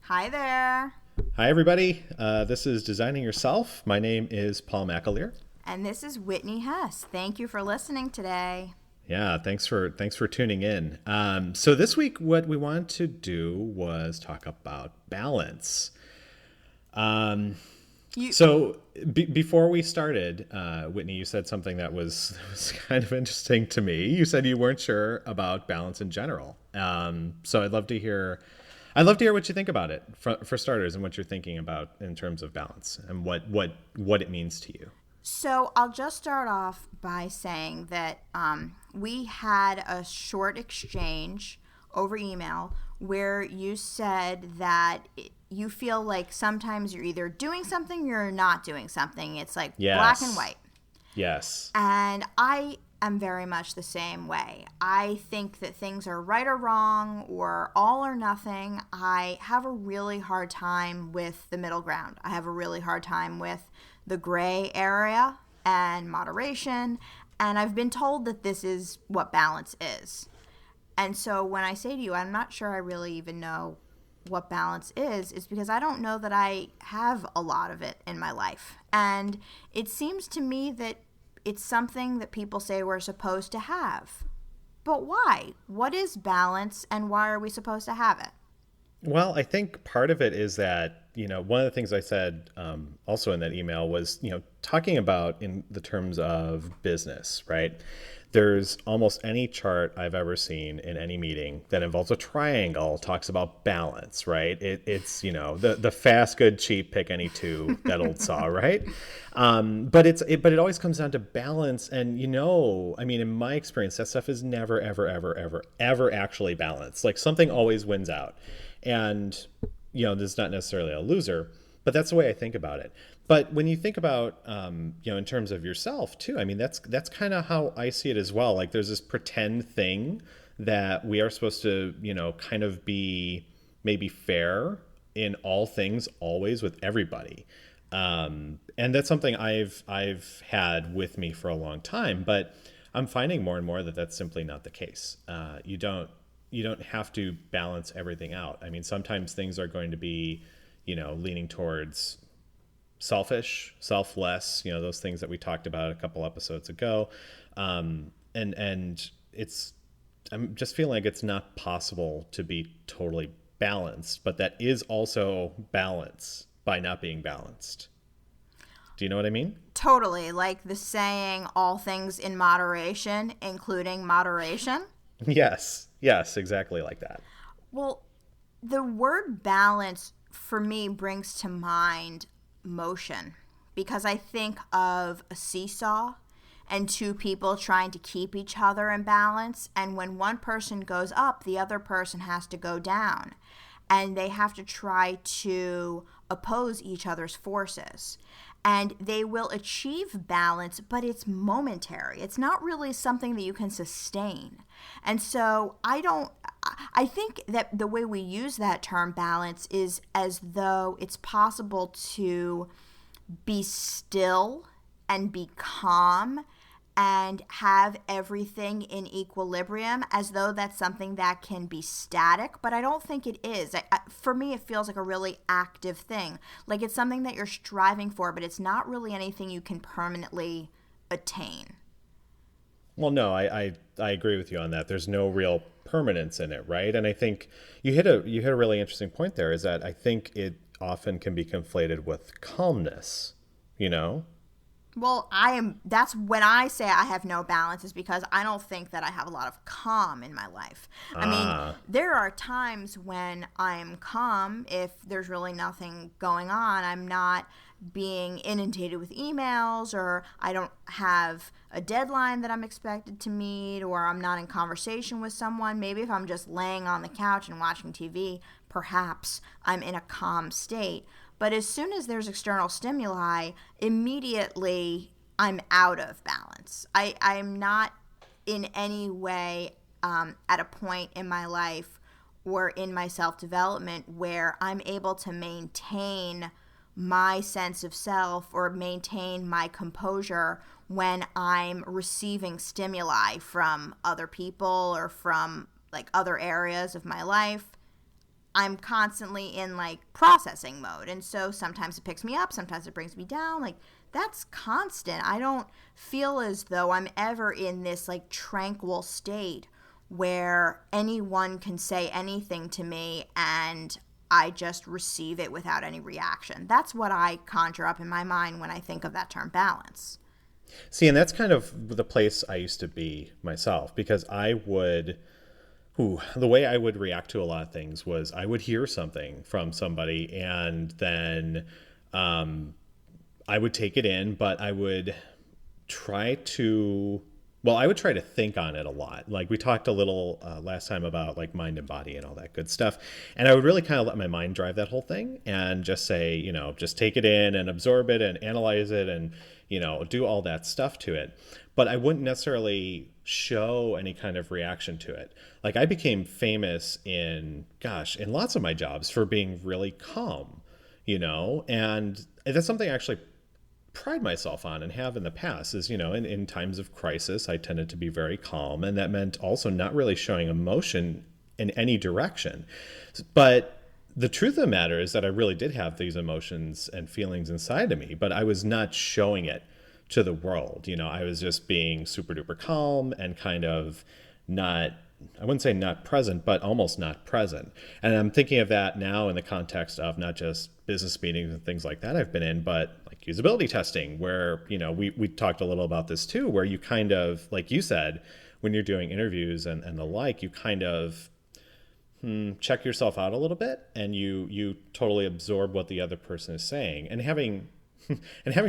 Hi there. Hi, everybody. This is Designing Yourself. My name is Paul McAleer. And this is Whitney Hess. Thank you for listening today. Yeah, thanks for tuning in. So this week, what we wanted to do was talk about balance. You Before we started, Whitney, you said something that was kind of interesting to me. You said you weren't sure about balance in general. So I'd love to hear what you think about it for starters, and what you're thinking about in terms of balance and what it means to you. So I'll just start off by saying that we had a short exchange over email where you said that you feel like sometimes you're either doing something or you're not doing something. It's like black and Yes. white. Yes. And I am very much the same way. I think that things are right or wrong or all or nothing. I have a really hard time with the middle ground. I have a really hard time with the gray area and moderation. And I've been told that this is what balance is. And so when I say to you, I'm not sure I really even know what balance is, it's because I don't know that I have a lot of it in my life. And it seems to me that it's something that people say we're supposed to have. But why? What is balance and why are we supposed to have it? Well, I think part of it is that, one of the things I said also in that email was, talking about in the terms of business, right? There's almost any chart I've ever seen in any meeting that involves a triangle talks about balance, right? It's the fast, good, cheap, pick any two, that old saw, right? But it always comes down to balance, and I mean, in my experience, that stuff is never, ever, ever, ever, ever actually balanced. Like something always wins out, and this is not necessarily a loser, but that's the way I think about it. But when you think about, in terms of yourself too, I mean, that's kind of how I see it as well. Like there's this pretend thing that we are supposed to, kind of be maybe fair in all things, always with everybody. And that's something I've had with me for a long time, but I'm finding more and more that that's simply not the case. You don't have to balance everything out. I mean, sometimes things are going to be, leaning towards selfish, selfless, those things that we talked about a couple episodes ago. And I'm just feeling like it's not possible to be totally balanced, but that is also balance by not being balanced. Do you know what I mean? Totally. Like the saying, all things in moderation, including moderation. Yes, exactly like that. Well, the word balance for me brings to mind motion because I think of a seesaw and two people trying to keep each other in balance. And when one person goes up, the other person has to go down. And they have to try to oppose each other's forces. And they will achieve balance, but it's momentary. It's not really something that you can sustain. And so I think that the way we use that term balance is as though it's possible to be still and be calm and have everything in equilibrium, as though that's something that can be static, but I don't think it is. For me, it feels like a really active thing. Like it's something that you're striving for, but it's not really anything you can permanently attain. Well, no, I agree with you on that. There's no real permanence in it, right? And I think you hit a really interesting point there, is that I think it often can be conflated with calmness, you know? Well, that's when I say I have no balance is because I don't think that I have a lot of calm in my life. I mean, Ah, there are times when I'm calm if there's really nothing going on. I'm not being inundated with emails, or I don't have a deadline that I'm expected to meet, or I'm not in conversation with someone. Maybe if I'm just laying on the couch and watching TV, perhaps I'm in a calm state. But as soon as there's external stimuli, immediately I'm out of balance. I'm not in any way at a point in my life or in my self-development where I'm able to maintain my sense of self or maintain my composure when I'm receiving stimuli from other people or from like other areas of my life. I'm constantly in like processing mode. And so sometimes it picks me up, sometimes it brings me down. Like that's constant. I don't feel as though I'm ever in this like tranquil state where anyone can say anything to me and I just receive it without any reaction. That's what I conjure up in my mind when I think of that term balance. See, and that's kind of the place I used to be myself, because the way I would react to a lot of things was I would hear something from somebody and then I would take it in, but try to, I would try to think on it a lot. Like we talked a little last time about like mind and body and all that good stuff. And I would really kind of let my mind drive that whole thing and just say, just take it in and absorb it and analyze it and, do all that stuff to it. But I wouldn't necessarily show any kind of reaction to it. Like I became famous in lots of my jobs for being really calm, and that's something I actually pride myself on and have in the past is, in times of crisis, I tended to be very calm. And that meant also not really showing emotion in any direction. But the truth of the matter is that I really did have these emotions and feelings inside of me, but I was not showing it to the world. I was just being super duper calm and kind of not, I wouldn't say not present, but almost not present. And I'm thinking of that now in the context of not just business meetings and things like that I've been in, but like usability testing, where, we talked a little about this too, where you kind of, like you said, when you're doing interviews and the like, you kind of check yourself out a little bit and you totally absorb what the other person is saying. And having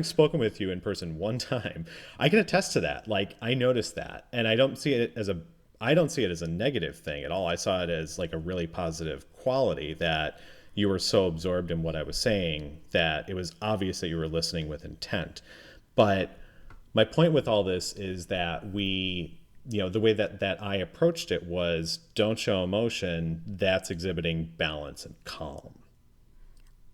spoken with you in person one time, I can attest to that. Like I noticed that, and I don't see it as a negative thing at all. I saw it as like a really positive quality, that you were so absorbed in what I was saying that it was obvious that you were listening with intent. But my point with all this is that the way that I approached it was, don't show emotion. That's exhibiting balance and calm.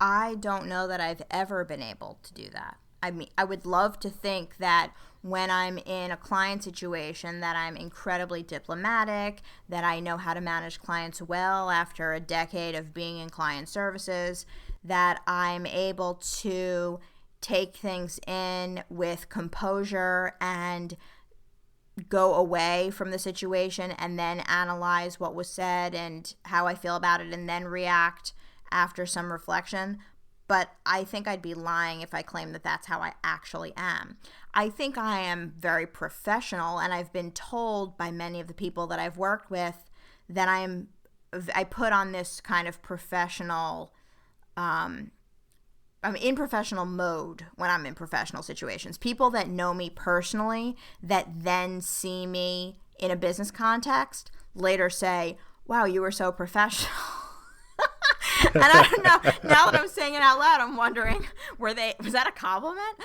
I don't know that I've ever been able to do that. I mean, I would love to think that when I'm in a client situation that I'm incredibly diplomatic, that I know how to manage clients well after a decade of being in client services, that I'm able to take things in with composure and go away from the situation and then analyze what was said and how I feel about it and then react after some reflection. But I think I'd be lying if I claimed that that's how I actually am. I think I am very professional, and I've been told by many of the people that I've worked with that I put on this kind of professional, I'm in professional mode when I'm in professional situations. People that know me personally that then see me in a business context later say, wow, you were so professional. And I don't know, now that I'm saying it out loud, I'm wondering, was that a compliment?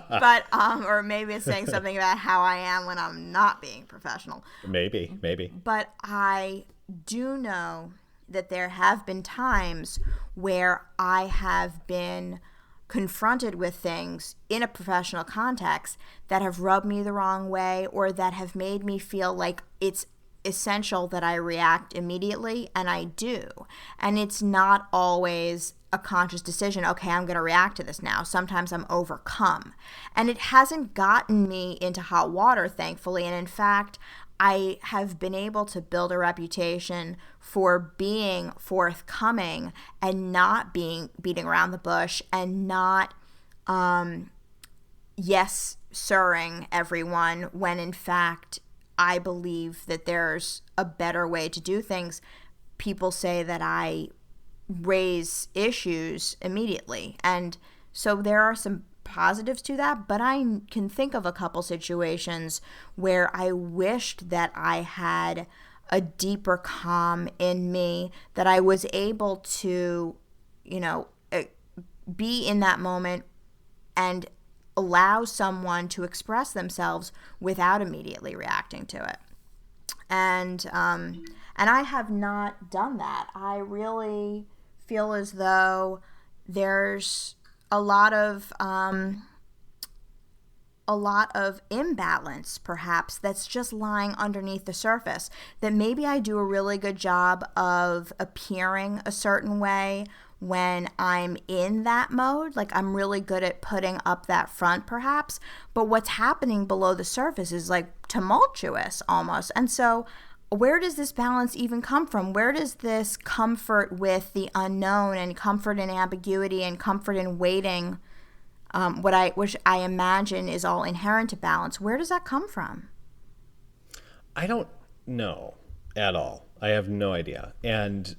But, or maybe it's saying something about how I am when I'm not being professional. Maybe. But I do know that there have been times where I have been confronted with things in a professional context that have rubbed me the wrong way, or that have made me feel like it's essential that I react immediately, and I do. And it's not always a conscious decision, okay, I'm going to react to this now. Sometimes I'm overcome. And it hasn't gotten me into hot water, thankfully. And in fact, I have been able to build a reputation for being forthcoming and not being beating around the bush and not yes sirring everyone, when in fact I believe that there's a better way to do things. People say that I raise issues immediately. And so there are some positives to that, but I can think of a couple situations where I wished that I had a deeper calm in me, that I was able to, be in that moment and allow someone to express themselves without immediately reacting to it. And I have not done that. I really feel as though there's a lot of a lot of imbalance, perhaps, that's just lying underneath the surface. That maybe I do a really good job of appearing a certain way when I'm in that mode. Like, I'm really good at putting up that front, perhaps. But what's happening below the surface is like tumultuous almost. And so, where does this balance even come from? Where does this comfort with the unknown and comfort in ambiguity and comfort in waiting, which I imagine is all inherent to balance, where does that come from? I don't know at all. I have no idea. And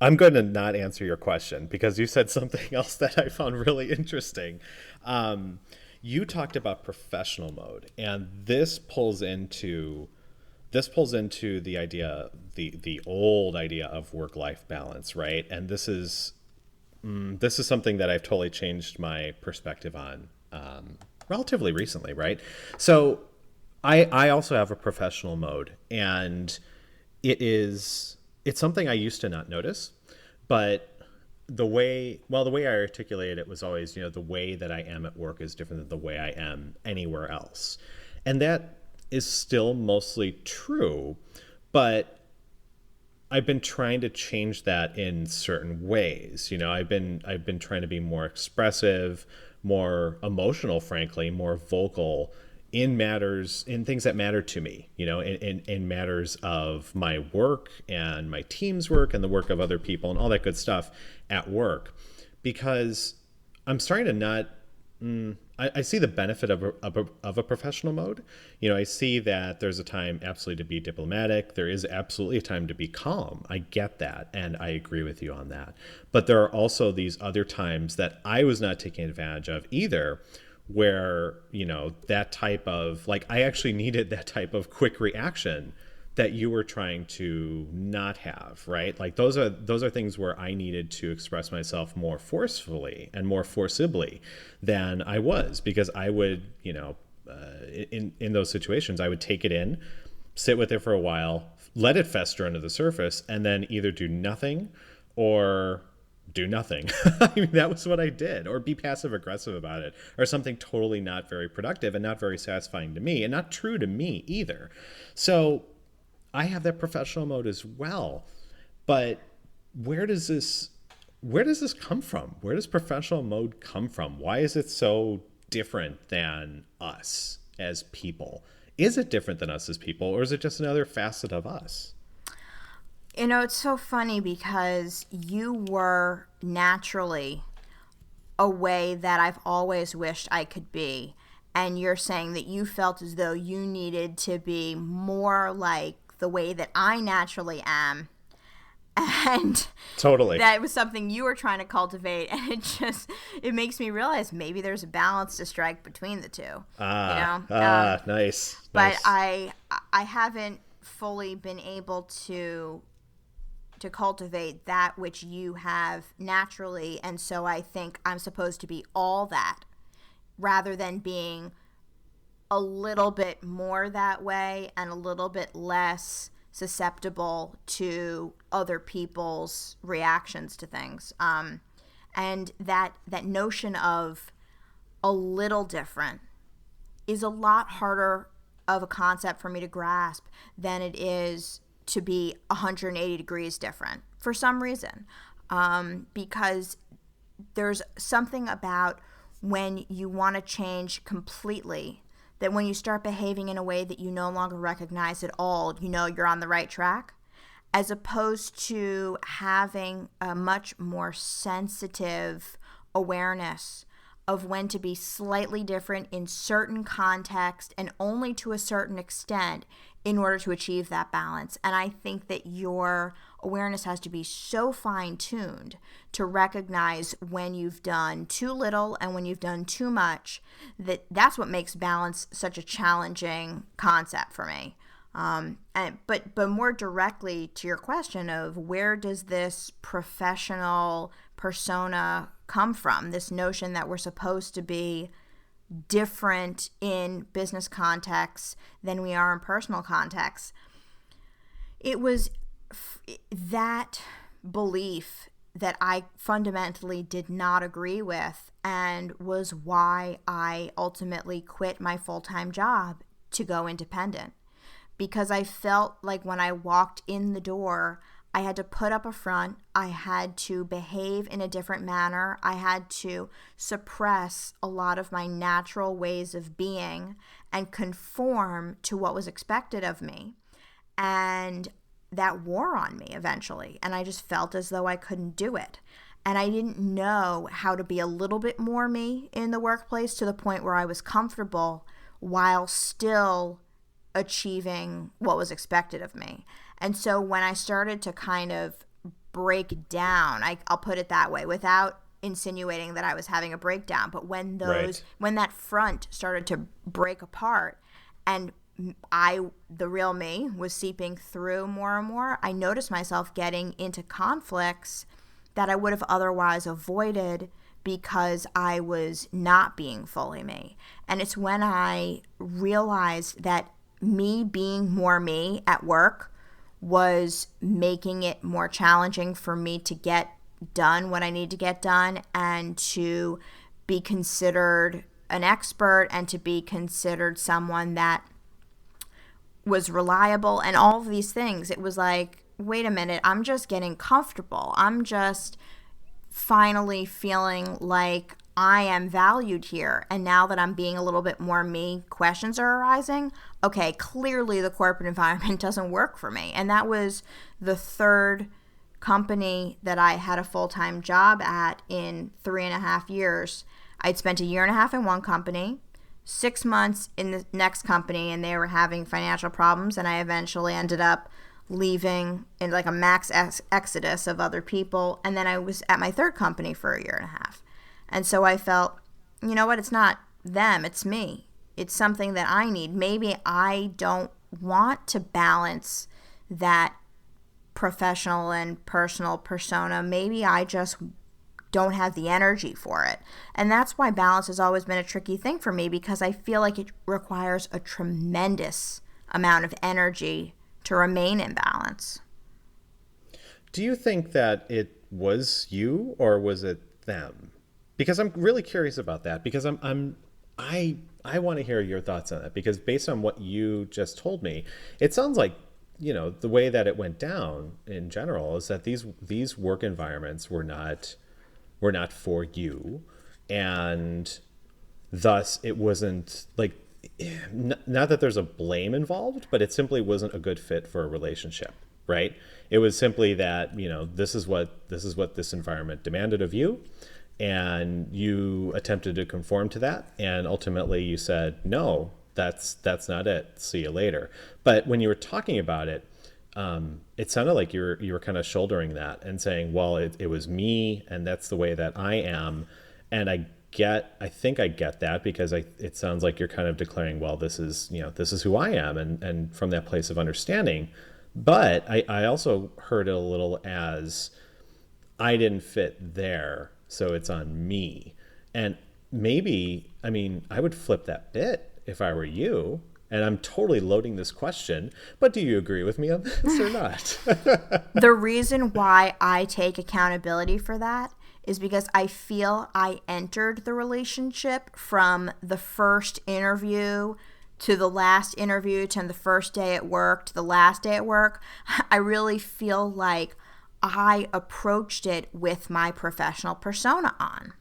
I'm going to not answer your question because you said something else that I found really interesting. You talked about professional mode, and this pulls into the idea, the old idea of work-life balance, right? And this is something that I've totally changed my perspective on relatively recently, right? So I also have a professional mode, and it's something I used to not notice, but the way I articulated it was always, the way that I am at work is different than the way I am anywhere else. And that is still mostly true, but I've been trying to change that in certain ways. I've been trying to be more expressive, more emotional, frankly, more vocal in things that matter to me, in matters of my work and my team's work and the work of other people and all that good stuff at work, because I'm starting to not. I see the benefit of a professional mode. I see that there's a time absolutely to be diplomatic. There is absolutely a time to be calm. I get that, and I agree with you on that. But there are also these other times that I was not taking advantage of either, where, that type of, like, I actually needed that type of quick reaction that you were trying to not have, right? Like, those are things where I needed to express myself more forcefully and more forcibly than I was, because I would, in those situations, I would take it in, sit with it for a while, let it fester under the surface, and then either do nothing or do nothing. I mean, that was what I did, or be passive aggressive about it, or something totally not very productive and not very satisfying to me and not true to me either. So I have that professional mode as well. But where does this come from? Where does professional mode come from? Why is it so different than us as people? Is it different than us as people, or is it just another facet of us? It's so funny because you were naturally a way that I've always wished I could be. And you're saying that you felt as though you needed to be more like the way that I naturally am. And totally, that was something you were trying to cultivate. And it makes me realize maybe there's a balance to strike between the two. Nice. But I haven't fully been able to cultivate that which you have naturally, and so I think I'm supposed to be all that rather than being a little bit more that way and a little bit less susceptible to other people's reactions to things. And that notion of a little different is a lot harder of a concept for me to grasp than it is to be 180 degrees different for some reason. Because there's something about when you want to change completely, that when you start behaving in a way that you no longer recognize at all, you're on the right track, as opposed to having a much more sensitive awareness of when to be slightly different in certain context and only to a certain extent in order to achieve that balance. And I think that your awareness has to be so fine-tuned to recognize when you've done too little and when you've done too much, that's what makes balance such a challenging concept for me. But more directly to your question of where does this professional persona come from, this notion that we're supposed to be different in business contexts than we are in personal contexts, it was that belief that I fundamentally did not agree with, and was why I ultimately quit my full-time job to go independent. Because I felt like when I walked in the door, I had to put up a front. I had to behave in a different manner. I had to suppress a lot of my natural ways of being and conform to what was expected of me. And that wore on me eventually. And I just felt as though I couldn't do it. And I didn't know how to be a little bit more me in the workplace to the point where I was comfortable while still achieving what was expected of me. And so when I started to kind of break down, I'll put it that way, without insinuating that I was having a breakdown, but when that front started to break apart and the real me was seeping through more and more, I noticed myself getting into conflicts that I would have otherwise avoided because I was not being fully me. And it's when I realized that me being more me at work was making it more challenging for me to get done what I need to get done and to be considered an expert and to be considered someone that was reliable and all of these things. It was like, wait a minute, I'm just getting comfortable. I'm just finally feeling like I am valued here. And now that I'm being a little bit more me, questions are arising. Okay, clearly the corporate environment doesn't work for me. And that was the third company that I had a full-time job at in 3.5 years. I'd spent 1.5 years in one company, 6 months in the next company, and they were having financial problems. And I eventually ended up leaving in like a max exodus of other people. And then I was at my third company for 1.5 years. And so I felt, you know what, it's not them, it's me. It's something that I need. Maybe I don't want to balance that professional and personal persona. Maybe I just don't have the energy for it. And that's why balance has always been a tricky thing for me, because I feel like it requires a tremendous amount of energy to remain in balance. Do you think that it was you or was it them? Because I'm really curious about that, because I want to hear your thoughts on that, because based on what you just told me, it sounds like, you know, the way that it went down in general is that these work environments were not for you, and thus it wasn't like, not that there's a blame involved, but it simply wasn't a good fit for a relationship, right? It was simply that, you know, this is what this environment demanded of you, and you attempted to conform to that, and ultimately you said, no, that's not it, see you later. But when you were talking about it, it sounded like you were kind of shouldering that and saying, well, it was me, and that's the way that I am. And I think I get that, because it sounds like you're kind of declaring, well, this is who I am, and from that place of understanding. But I also heard it a little as, I didn't fit there, so it's on me. And maybe, I mean, I would flip that bit if I were you. And I'm totally loading this question, but do you agree with me on this or not? The reason why I take accountability for that is because I feel I entered the relationship from the first interview to the last interview to the first day at work to the last day at work. I really feel like I approached it with my professional persona on.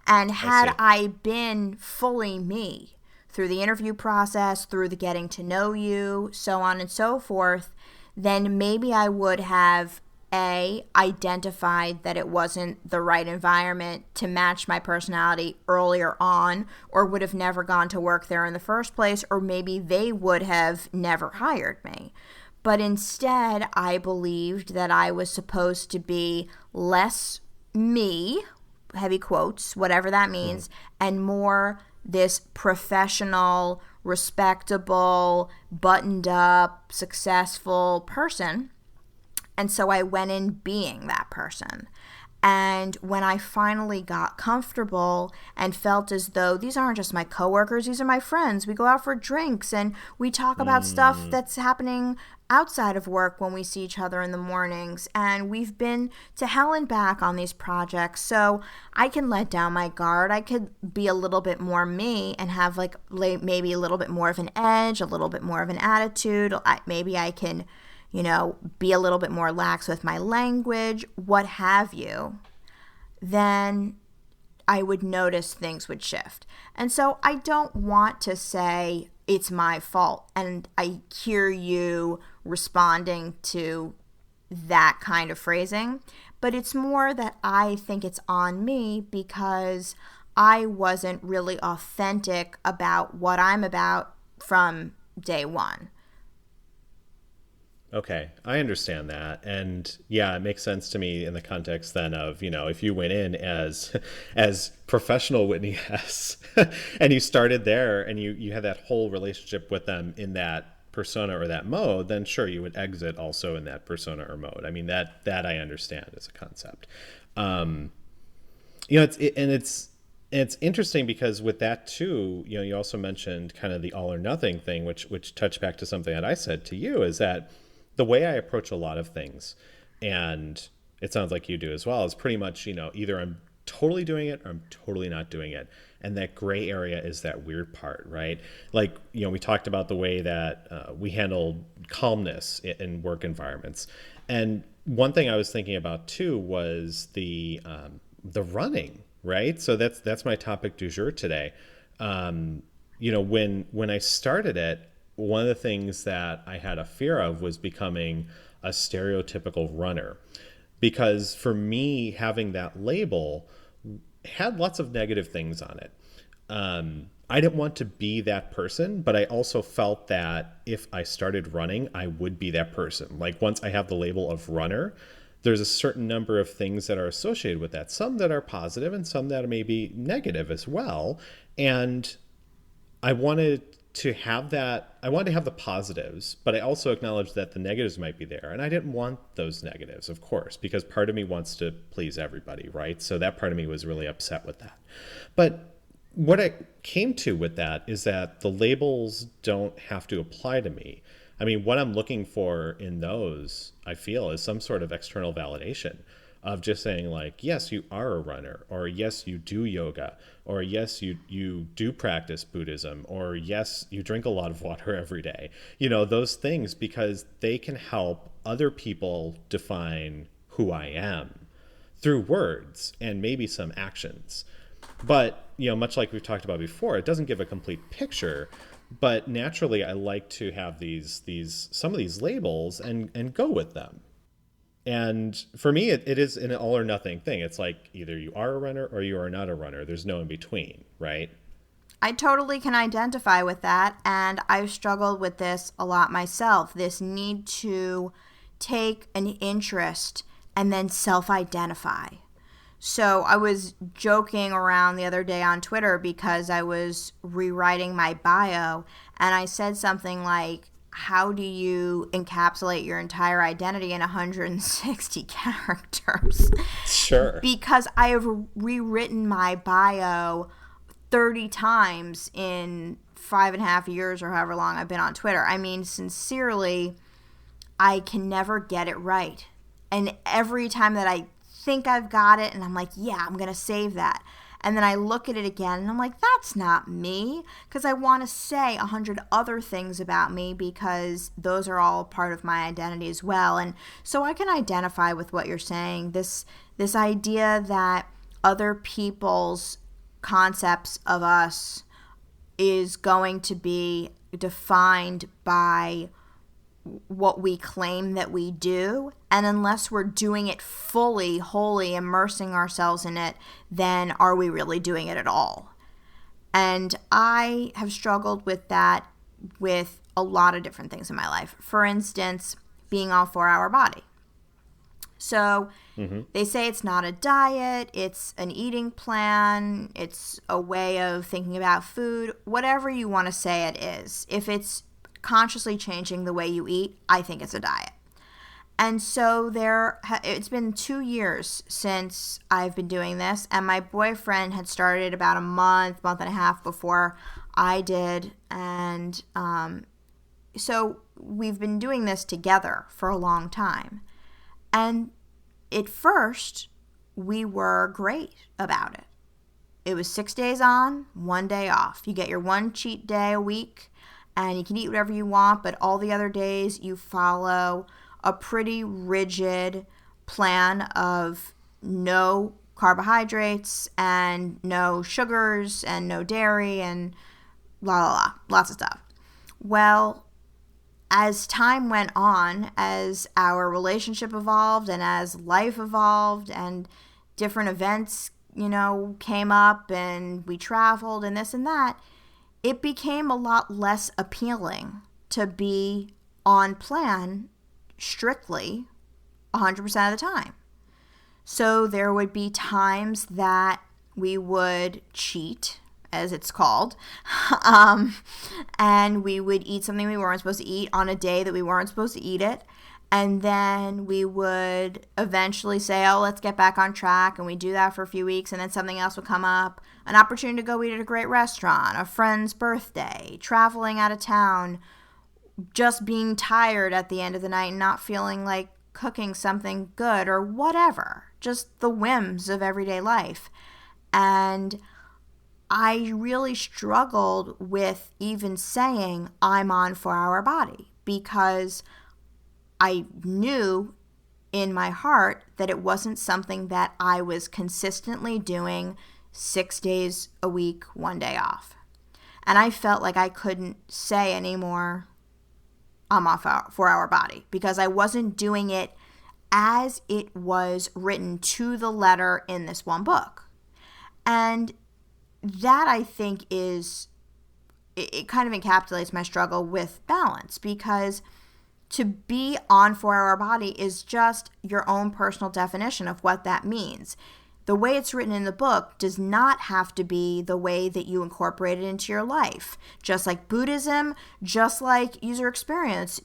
And had I been fully me through the interview process, through the getting to know you, so on and so forth, then maybe I would have identified that it wasn't the right environment to match my personality earlier on, or would have never gone to work there in the first place, or maybe they would have never hired me. But instead, I believed that I was supposed to be less me, heavy quotes, whatever that means, and more this professional, respectable, buttoned up, successful person. And so I went in being that person. And when I finally got comfortable and felt as though these aren't just my coworkers, these are my friends. We go out for drinks and we talk about stuff that's happening outside of work when we see each other in the mornings. And we've been to hell and back on these projects. So I can let down my guard. I could be a little bit more me and have like maybe a little bit more of an edge, a little bit more of an attitude. Maybe I can be a little bit more lax with my language, what have you, then I would notice things would shift. And so I don't want to say it's my fault. And I hear you responding to that kind of phrasing, but it's more that I think it's on me because I wasn't really authentic about what I'm about from day one. Okay, I understand that. And yeah, it makes sense to me in the context then of, if you went in as as professional Whitney Hess and you started there and you had that whole relationship with them in that persona or that mode, then sure, you would exit also in that persona or mode. I mean, that I understand as a concept. It's interesting because with that too, you also mentioned kind of the all or nothing thing, which touched back to something that I said to you, is that the way I approach a lot of things, and it sounds like you do as well, is pretty much, either I'm totally doing it or I'm totally not doing it. And that gray area is that weird part, right? Like, we talked about the way that we handle calmness in work environments. And one thing I was thinking about too was the running, right? So that's my topic du jour today. When I started it, one of the things that I had a fear of was becoming a stereotypical runner, because for me, having that label had lots of negative things on it. I didn't want to be that person, but I also felt that if I started running, I would be that person. Like once I have the label of runner, there's a certain number of things that are associated with that, some that are positive and some that may be negative as well. And I wanted to have the positives, but I also acknowledged that the negatives might be there. And I didn't want those negatives, of course, because part of me wants to please everybody, right? So that part of me was really upset with that. But what I came to with that is that the labels don't have to apply to me. I mean, what I'm looking for in those, I feel, is some sort of external validation of just saying like, yes, you are a runner, or yes, you do yoga, or yes, you do practice Buddhism, or yes, you drink a lot of water every day. Those things, because they can help other people define who I am through words and maybe some actions. But, much like we've talked about before, it doesn't give a complete picture. But naturally, I like to have some of these labels and go with them. And for me, it is an all or nothing thing. It's like either you are a runner or you are not a runner. There's no in between, right? I totally can identify with that, and I've struggled with this a lot myself. This need to take an interest and then self-identify. So I was joking around the other day on Twitter because I was rewriting my bio, and I said something like, how do you encapsulate your entire identity in 160 characters? Sure. Because I have rewritten my bio 30 times in 5.5 years or however long I've been on Twitter. I mean, sincerely, I can never get it right. And every time that I think I've got it and I'm like, yeah, I'm going to save that. And then I look at it again and I'm like, that's not me, because I want to say 100 other things about me because those are all part of my identity as well. And so I can identify with what you're saying. This idea that other people's concepts of us is going to be defined by what we claim that we do, and unless we're doing it fully, wholly, immersing ourselves in it, then are we really doing it at all? And I have struggled with that with a lot of different things in my life. For instance, being on 4-hour body. So they say it's not a diet, it's an eating plan, it's a way of thinking about food, whatever you want to say it is. If it's consciously changing the way you eat, I think it's a diet. And so it's been 2 years since I've been doing this, and my boyfriend had started about a month and a half before I did, and so we've been doing this together for a long time. And at first, we were great about it. It was 6 days on, 1 day off. You get your one cheat day a week, and you can eat whatever you want, but all the other days you follow a pretty rigid plan of no carbohydrates and no sugars and no dairy and lots of stuff. Well, as time went on, as our relationship evolved and as life evolved and different events, came up and we traveled and this and that, it became a lot less appealing to be on plan strictly 100% of the time. So there would be times that we would cheat, as it's called, and we would eat something we weren't supposed to eat on a day that we weren't supposed to eat it. And then we would eventually say, oh, let's get back on track. And we do that for a few weeks. And then something else would come up, an opportunity to go eat at a great restaurant, a friend's birthday, traveling out of town, just being tired at the end of the night and not feeling like cooking something good or whatever, just the whims of everyday life. And I really struggled with even saying I'm on 4-Hour Body, because I knew in my heart that it wasn't something that I was consistently doing 6 days a week, 1 day off. And I felt like I couldn't say anymore, I'm off 4-Hour Body, because I wasn't doing it as it was written to the letter in this one book. And that, I think, it kind of encapsulates my struggle with balance, because to be on 4-Hour Body is just your own personal definition of what that means. The way it's written in the book does not have to be the way that you incorporate it into your life. Just like Buddhism, just like user experience.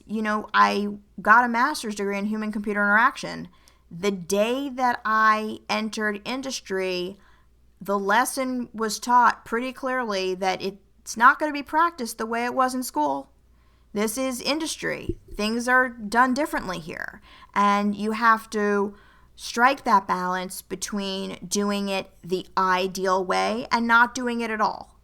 I got a master's degree in human-computer interaction. The day that I entered industry, the lesson was taught pretty clearly that it's not going to be practiced the way it was in school. This is industry. Things are done differently here. And you have to strike that balance between doing it the ideal way and not doing it at all.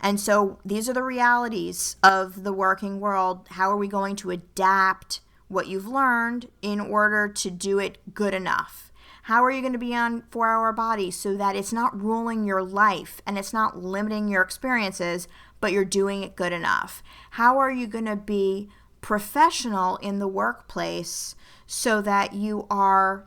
And so these are the realities of the working world. How are we going to adapt what you've learned in order to do it good enough? How are you going to be on 4-Hour Body so that it's not ruling your life and it's not limiting your experiences, but you're doing it good enough? How are you going to be professional in the workplace so that you are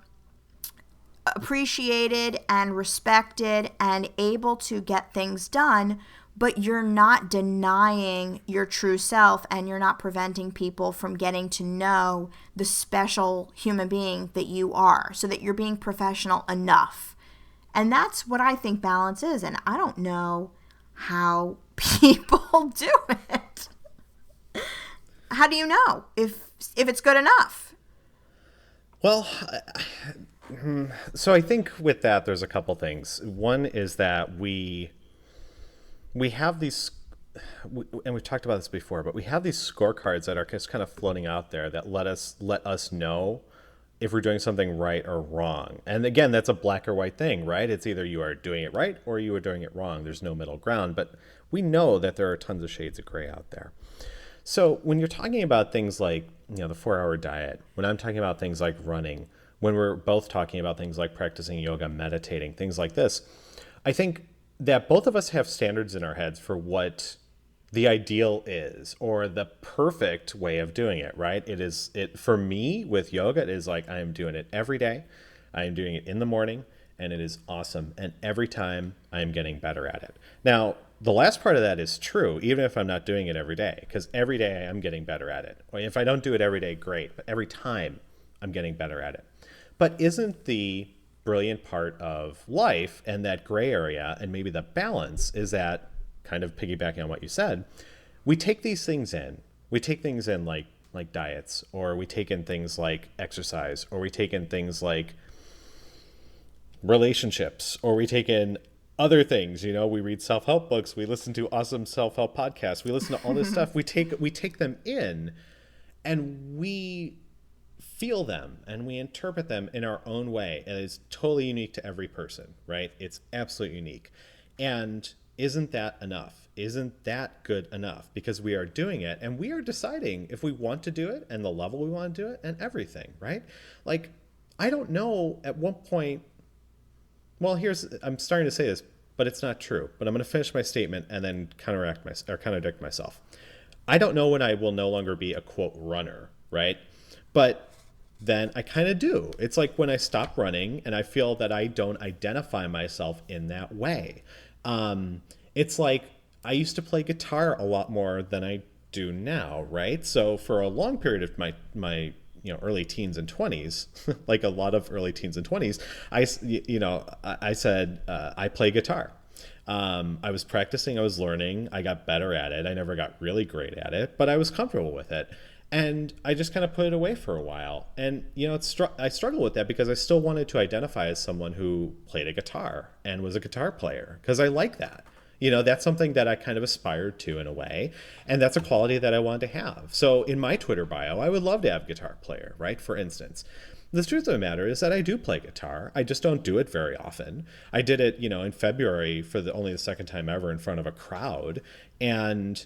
appreciated and respected and able to get things done, but you're not denying your true self and you're not preventing people from getting to know the special human being that you are, so that you're being professional enough? And that's what I think balance is. And I don't know how people do it. How do you know if it's good enough? Well, so I think with that, there's a couple things. One is that we have these, and we've talked about this before, but we have these scorecards that are just kind of floating out there that let us know if we're doing something right or wrong. And again, that's a black or white thing, right? It's either you are doing it right or you are doing it wrong. There's no middle ground, but we know that there are tons of shades of gray out there. So when you're talking about things like, the 4-hour diet, when I'm talking about things like running, when we're both talking about things like practicing yoga, meditating, things like this, I think that both of us have standards in our heads for what the ideal is, or the perfect way of doing it, right? For me with yoga, it is like I am doing it every day. I am doing it in the morning, and it is awesome. And every time I am getting better at it. Now, the last part of that is true, even if I'm not doing it every day, because every day I'm getting better at it. Or if I don't do it every day, great. But every time I'm getting better at it. But isn't the brilliant part of life and that gray area and maybe the balance is that, kind of piggybacking on what you said, we take these things in. We take things in like like diets, or we take in things like exercise, or we take in things like relationships, or we take in other things. We read self-help books, we listen to awesome self-help podcasts, we listen to all this stuff. We take them in, and we feel them and we interpret them in our own way, and it's totally unique to every person, right? It's absolutely unique. And isn't that enough? Isn't that good enough? Because we are doing it, and we are deciding if we want to do it, and the level we want to do it, and everything, right? Like, I don't know at what point. Well, I'm starting to say this, but it's not true. But I'm going to finish my statement and then contradict myself. I don't know when I will no longer be a quote runner, right? But then I kind of do. It's like when I stop running and I feel that I don't identify myself in that way. It's like I used to play guitar a lot more than I do now, right? So for a long period of my early teens and 20s, like a lot of early teens and 20s, I said, I play guitar. I was practicing, I was learning, I got better at it. I never got really great at it, but I was comfortable with it. And I just kind of put it away for a while. And, I struggled with that because I still wanted to identify as someone who played a guitar and was a guitar player, because I like that. That's something that I kind of aspired to in a way. And that's a quality that I wanted to have. So in my Twitter bio, I would love to have guitar player, right? For instance. The truth of the matter is that I do play guitar. I just don't do it very often. I did it, in February for only the second time ever in front of a crowd. And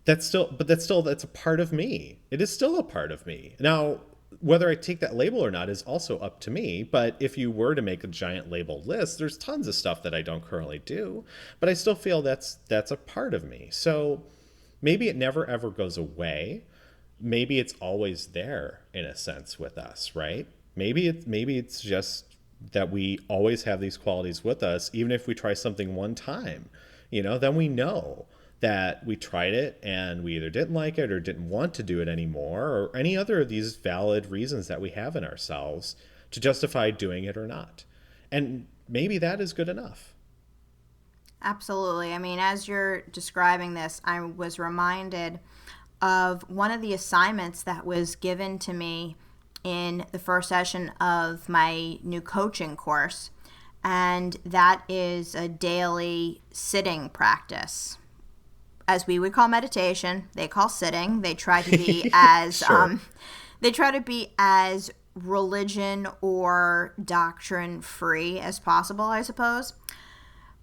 that's a part of me. It is still a part of me. Now, whether I take that label or not is also up to me. But if you were to make a giant label list, there's tons of stuff that I don't currently do, but I still feel that's a part of me. So maybe it never ever goes away. Maybe it's always there in a sense with us, right? Maybe it's just that we always have these qualities with us, even if we try something one time, then we know that we tried it and we either didn't like it or didn't want to do it anymore, or any other of these valid reasons that we have in ourselves to justify doing it or not. And maybe that is good enough. Absolutely. I mean, as you're describing this, I was reminded of one of the assignments that was given to me in the first session of my new coaching course, and that is a daily sitting practice. As we would call meditation, they call sitting. They try to be as Sure. they try to be as religion or doctrine free as possible, I suppose.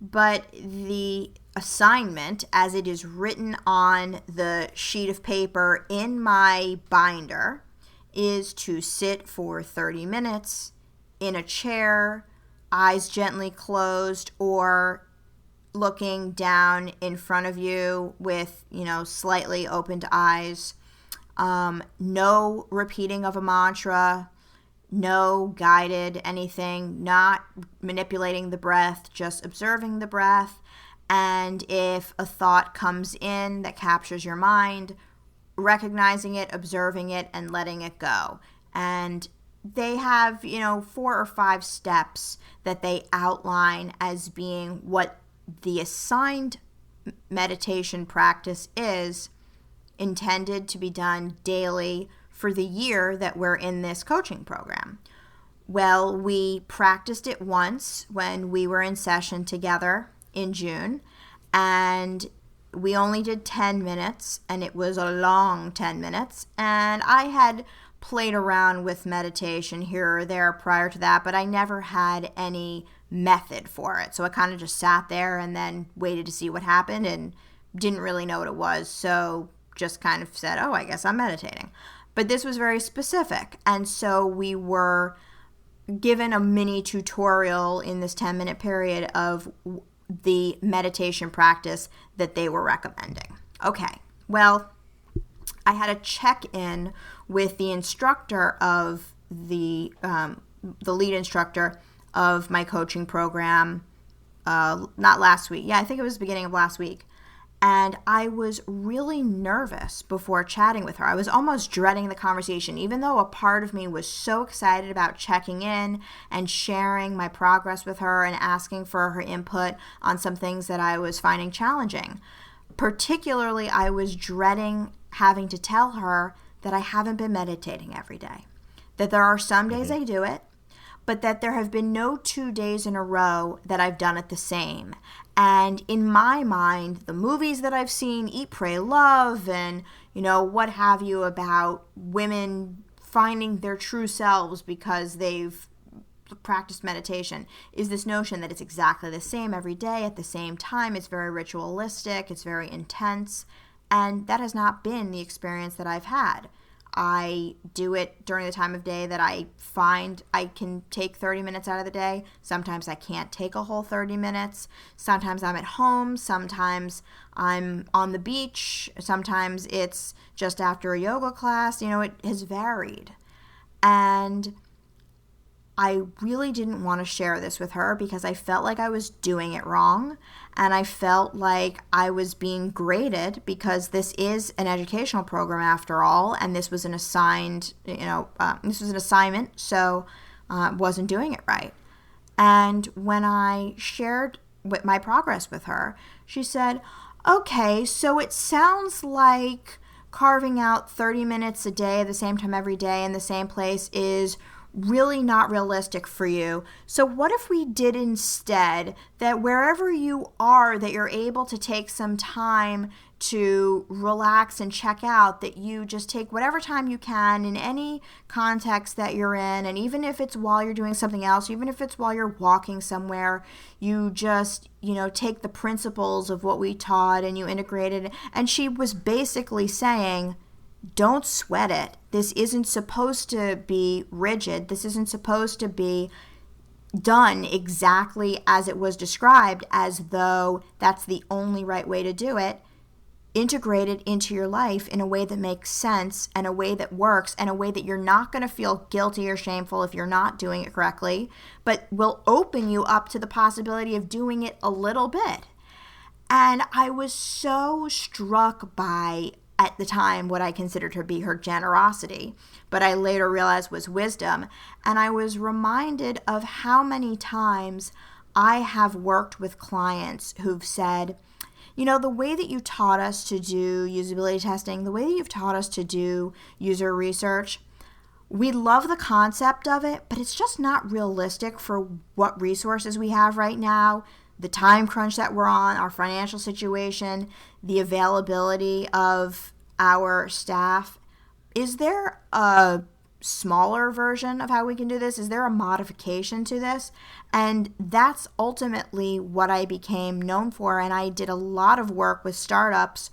But the assignment, as it is written on the sheet of paper in my binder, is to sit for 30 minutes in a chair, eyes gently closed, or looking down in front of you with, slightly opened eyes. No repeating of a mantra, no guided anything, not manipulating the breath, just observing the breath. And if a thought comes in that captures your mind, recognizing it, observing it, and letting it go. And they have, 4 or 5 steps that they outline as being what the assigned meditation practice is, intended to be done daily for the year that we're in this coaching program. Well, we practiced it once when we were in session together in June, and we only did 10 minutes, and it was a long 10 minutes, and I had played around with meditation here or there prior to that, but I never had any method for it. So I kind of just sat there and then waited to see what happened and didn't really know what it was. So just kind of said, oh, I guess I'm meditating. But this was very specific. And so we were given a mini tutorial in this 10-minute period of the meditation practice that they were recommending. Okay, well, I had a check-in with the instructor of the lead instructor of my coaching program, not last week. Yeah, I think it was the beginning of last week. And I was really nervous before chatting with her. I was almost dreading the conversation, even though a part of me was so excited about checking in and sharing my progress with her and asking for her input on some things that I was finding challenging. Particularly, I was dreading having to tell her that I haven't been meditating every day. That there are some days I do it, but that there have been no 2 days in a row that I've done it the same. And in my mind, the movies that I've seen, Eat, Pray, Love, and, what have you, about women finding their true selves because they've practiced meditation, is this notion that it's exactly the same every day at the same time. It's very ritualistic, it's very intense, and that has not been the experience that I've had. I do it during the time of day that I find I can take 30 minutes out of the day. Sometimes I can't take a whole 30 minutes. Sometimes I'm at home. Sometimes I'm on the beach. Sometimes it's just after a yoga class. It has varied. And I really didn't want to share this with her because I felt like I was doing it wrong, and I felt like I was being graded because this is an educational program after all, and this was an assignment, so I wasn't doing it right. And when I shared my progress with her, she said, okay, so it sounds like carving out 30 minutes a day at the same time every day in the same place is really not realistic for you. So what if we did instead that wherever you are, that you're able to take some time to relax and check out, that you just take whatever time you can in any context that you're in, and even if it's while you're doing something else, even if it's while you're walking somewhere, you just, take the principles of what we taught and you integrate it. And she was basically saying, don't sweat it. This isn't supposed to be rigid. This isn't supposed to be done exactly as it was described, as though that's the only right way to do it. Integrate it into your life in a way that makes sense, and a way that works, and a way that you're not going to feel guilty or shameful if you're not doing it correctly, but will open you up to the possibility of doing it a little bit. And I was so struck by, at the time, what I considered to be her generosity, but I later realized was wisdom. And I was reminded of how many times I have worked with clients who've said, the way that you taught us to do usability testing, the way that you've taught us to do user research, we love the concept of it, but it's just not realistic for what resources we have right now, the time crunch that we're on, our financial situation, the availability of our staff. Is there a smaller version of how we can do this? Is there a modification to this? And that's ultimately what I became known for. And I did a lot of work with startups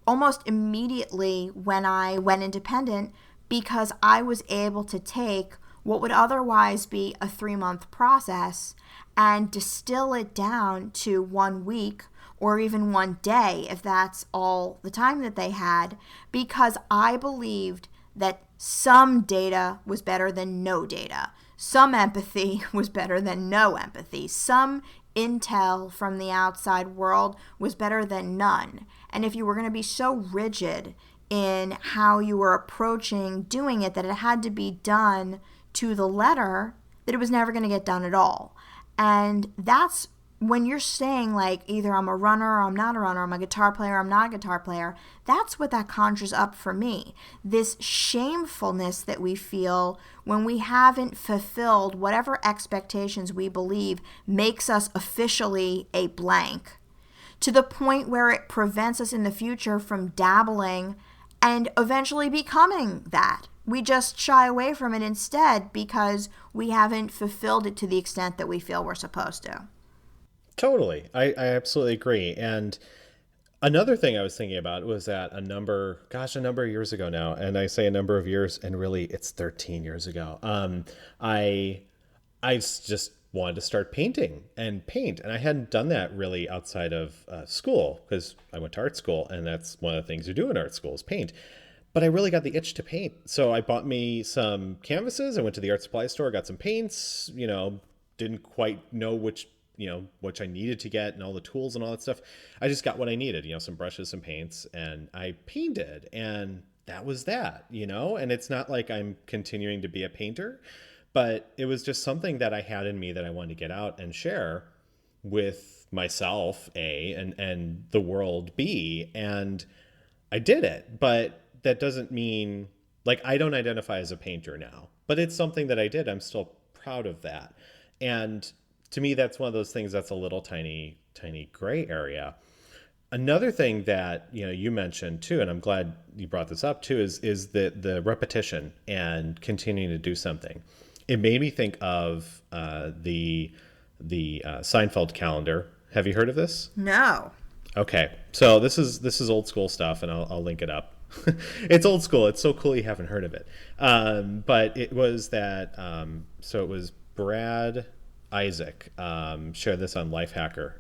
almost immediately when I went independent, because I was able to take what would otherwise be a 3-month process and distill it down to 1 week or even 1 day, if that's all the time that they had, because I believed that some data was better than no data. Some empathy was better than no empathy. Some intel from the outside world was better than none. And if you were going to be so rigid in how you were approaching doing it, that it had to be done to the letter, that it was never going to get done at all. And that's when you're saying, like, either I'm a runner or I'm not a runner, I'm a guitar player or I'm not a guitar player, that's what that conjures up for me. This shamefulness that we feel when we haven't fulfilled whatever expectations we believe makes us officially a blank, to the point where it prevents us in the future from dabbling and eventually becoming that. We just shy away from it instead because we haven't fulfilled it to the extent that we feel we're supposed to. Totally. I absolutely agree. And another thing I was thinking about was that a number of years ago now, and I say a number of years, and really it's 13 years ago, I just wanted to start painting, and I hadn't done that really outside of school, because I went to art school, and that's one of the things you do in art school is paint. But I really got the itch to paint. So I bought me some canvases. I went to the art supply store, got some paints, didn't quite know which I needed to get and all the tools and all that stuff. I just got what I needed, some brushes, some paints, and I painted, and that was that, and it's not like I'm continuing to be a painter, but it was just something that I had in me that I wanted to get out and share with myself, A, and the world, B, and I did it. But that doesn't mean, like, I don't identify as a painter now, but it's something that I did. I'm still proud of that. And to me, that's one of those things that's a little tiny, tiny gray area. Another thing that you mentioned too, and I'm glad you brought this up too, is the repetition and continuing to do something. It made me think of the Seinfeld calendar. Have you heard of this? No. Okay, so this is old school stuff, and I'll link it up. It's old school. It's so cool you haven't heard of it. But it was that. So it was Brad Isaac shared this on Lifehacker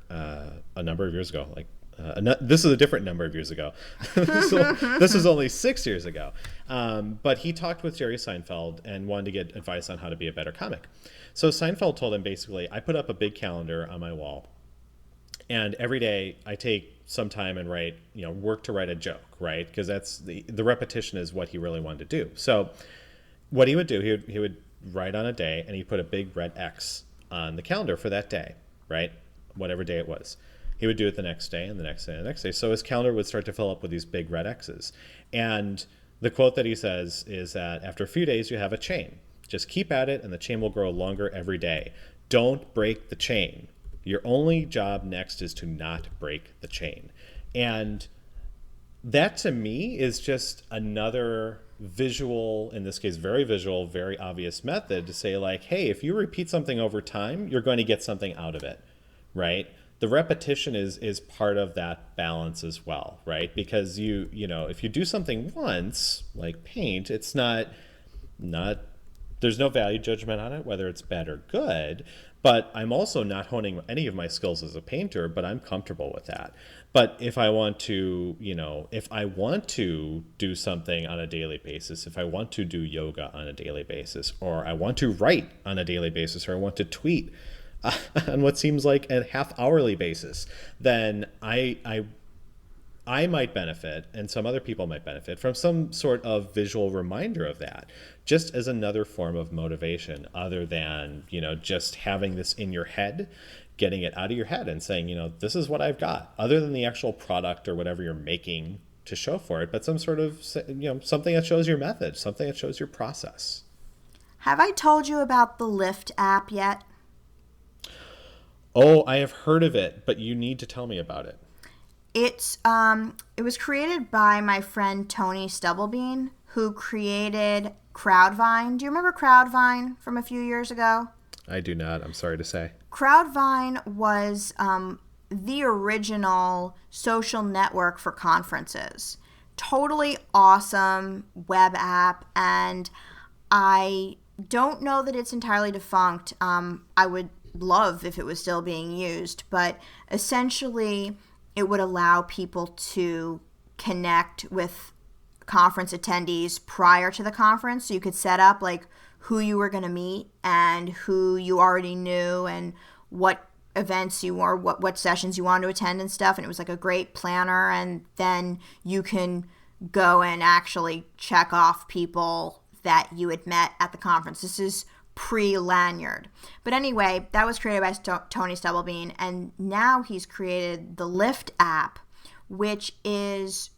a number of years ago. This is a different number of years ago. So this is only 6 years ago. But he talked with Jerry Seinfeld and wanted to get advice on how to be a better comic. So Seinfeld told him basically, I put up a big calendar on my wall, and every day I take some time and write, work to write a joke, right? Because that's the repetition is what he really wanted to do. So what he would do, he would write on a day, and he put a big red X on the calendar for that day, right? Whatever day it was. He would do it the next day and the next day and the next day. So his calendar would start to fill up with these big red X's. And the quote that he says is that after a few days, you have a chain. Just keep at it, and the chain will grow longer every day. Don't break the chain. Your only job next is to not break the chain. And that to me is just another visual, in this case, very visual, very obvious method to say, like, hey, if you repeat something over time, you're going to get something out of it, right? The repetition is part of that balance as well, right? Because if you do something once, like paint, it's not there's no value judgment on it, whether it's bad or good. But I'm also not honing any of my skills as a painter, but I'm comfortable with that. But if I want to, do something on a daily basis, if I want to do yoga on a daily basis, or I want to write on a daily basis, or I want to tweet on what seems like a half-hourly basis, then I might benefit, and some other people might benefit from some sort of visual reminder of that, just as another form of motivation, other than, just having this in your head, getting it out of your head and saying, this is what I've got, other than the actual product or whatever you're making to show for it, but some sort of, something that shows your method, something that shows your process. Have I told you about the Lyft app yet? Oh, I have heard of it, but you need to tell me about it. It was created by my friend Tony Stubblebean, who created Crowdvine. Do you remember Crowdvine from a few years ago? I do not. I'm sorry to say. Crowdvine was the original social network for conferences. Totally awesome web app, and I don't know that it's entirely defunct. I would love if it was still being used, but essentially it would allow people to connect with conference attendees prior to the conference. So you could set up like who you were going to meet and who you already knew and what events you or what sessions you wanted to attend and stuff. And it was like a great planner. And then you can go and actually check off people that you had met at the conference. This is pre-lanyard. But anyway, that was created by Tony Stubblebean, and now he's created the Lyft app, which is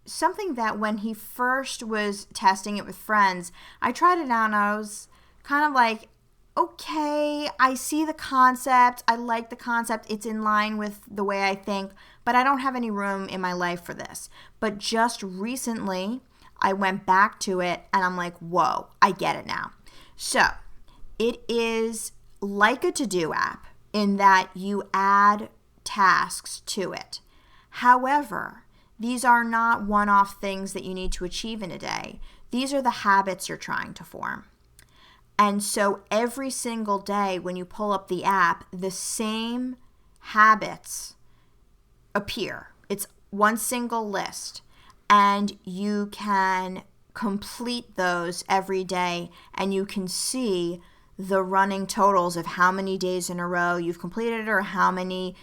something that when he first was testing it with friends, I tried it out and I was kind of like, okay, I see the concept, I like the concept, it's in line with the way I think, but I don't have any room in my life for this. But just recently, I went back to it and I'm like, whoa, I get it now. So, it is like a to-do app in that you add tasks to it. However, these are not one-off things that you need to achieve in a day. These are the habits you're trying to form. And so every single day when you pull up the app, the same habits appear. It's one single list, and you can complete those every day, and you can see the running totals of how many days in a row you've completed it or how many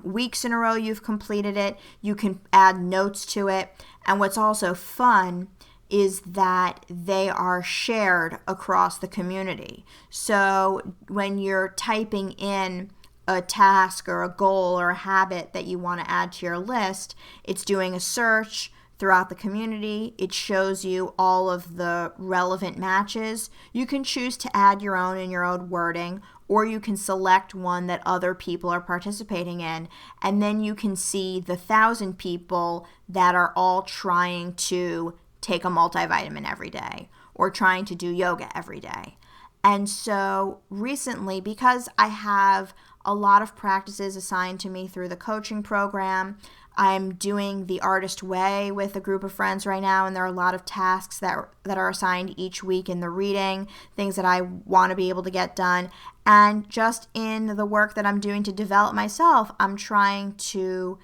weeks in a row you've completed it. You can add notes to it. And what's also fun is that they are shared across the community. So when you're typing in a task or a goal or a habit that you want to add to your list, it's doing a search throughout the community. It shows you all of the relevant matches. You can choose to add your own in your own wording, or you can select one that other people are participating in, and then you can see the 1,000 people that are all trying to take a multivitamin every day or trying to do yoga every day. And so recently, because I have a lot of practices assigned to me through the coaching program, I'm doing the Artist Way with a group of friends right now, and there are a lot of tasks that are assigned each week in the reading, things that I want to be able to get done. And just in the work that I'm doing to develop myself, I'm trying to